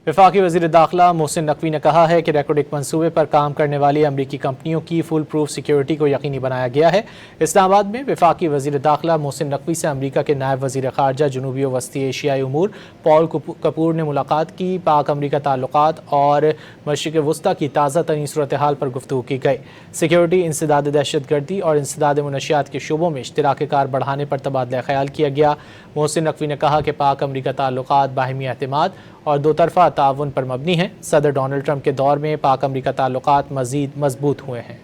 वफाकी वज़ीर दाखिला मोहसिन नकवी ने कहा है कि रेकोडिक मंसूबे पर काम करने वाली अमरीकी कंपनियों की फुल प्रूफ सिक्योरिटी को यकीनी बनाया गया है। इस्लामाबाद में वफाकी वज़ीर दाखिला मोहसिन नकवी से अमरीका के नायब वज़ीर ख़ारजा जनूबी व वस्ती एशियाई उमूर पॉल कपूर ने मुलाकात की। पाक अमरीका ताल्लुकात और मशरिक़ वस्ती की ताज़ा तरीन सूरत हाल पर गुफ्तगू की गई। सिक्योरिटी, इंसदाद दहशत गर्दी और इंसदाद मुनशियात के शोबों में इश्तराक कार बढ़ाने पर तबादला ख्याल किया गया। मोहसिन नकवी ने कहा कि पाक अमरीका ताल्लुकात बाहिमी एतमाद और दो तरफ़ा ताउन पर मबनी है। सदर डोनाल्ड ट्रंप के दौर में पाक अमरीका ताल्लुकात मज़ीद मजबूत हुए हैं।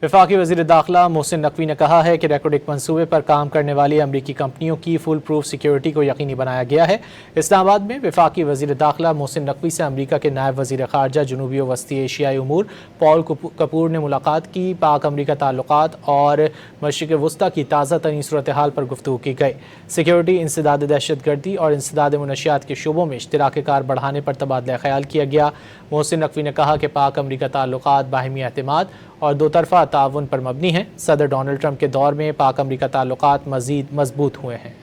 वफाकी वज़ीर दाखिला मोहसिन नकवी ने कहा है कि रेकोडिक मंसूबे पर काम करने वाली अमरीकी कंपनियों की फुल प्रूफ सिक्योरिटी को यकीनी बनाया गया है। इस्लामाबाद में वफाकी वज़ीर दाखिला मोहसिन नकवी से अमरीका के नायब वज़ीर ख़ारजा जनूबी व वस्ती एशियाई उमूर पॉल कपूर ने मुलाकात की। पाक अमरीका ताल्लुकात और मशरिक़ वस्ती की ताज़ा तरीन सूरत हाल पर गुफ्तगू की गई। सिक्योरिटी, इंसदाद दहशत गर्दी और इंसदाद मुनशियात के शोबों में इश्तराक कार बढ़ाने पर तबादला ख्याल किया गया। मोहसिन नकवी ने कहा कि पाक अमरीका ताल्लुकात बाहिमी एतमाद और दो तरफ़ा ताउन पर मबनी है। सदर डोनाल्ड ट्रंप के दौर में पाक अमरीका ताल्लुकात मज़ीद मजबूत हुए हैं।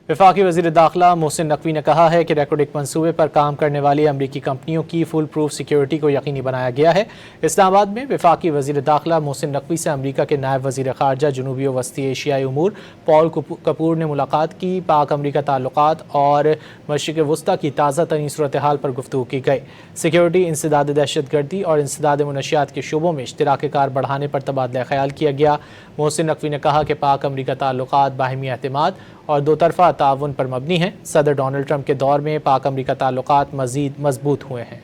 वफाकी वज़ीर दाखिला मोहसिन नकवी ने कहा है कि रेकोडिक मंसूबे पर काम करने वाली अमरीकी कंपनियों की फुल प्रूफ सिक्योरिटी को यकीनी बनाया गया है। इस्लामाबाद में वफाकी वज़ीर दाखिला मोहसिन नकवी से अमरीका के नायब वज़ीर ख़ारजा जनूबी व वस्ती एशियाई उमूर पॉल कपूर ने मुलाकात की। पाक अमरीका ताल्लुकात और मशरिक़ वस्ती की ताज़ा तरीन सूरत हाल पर गुफ्तगू की गई। सिक्योरिटी, इंसदाद दहशत गर्दी और इंसदाद मुनशियात के शोबों में इश्तराक कार बढ़ाने पर तबादला ख्याल किया गया। मोहसिन नकवी ने कहा कि पाक अमरीका ताल्लुकात बाहिमी एतमाद और दो तरफ़ा ताउन पर मबनी है। सदर डोनाल्ड ट्रंप के दौर में पाक अमरीका ताल्लुकात मज़ीद मजबूत हुए हैं।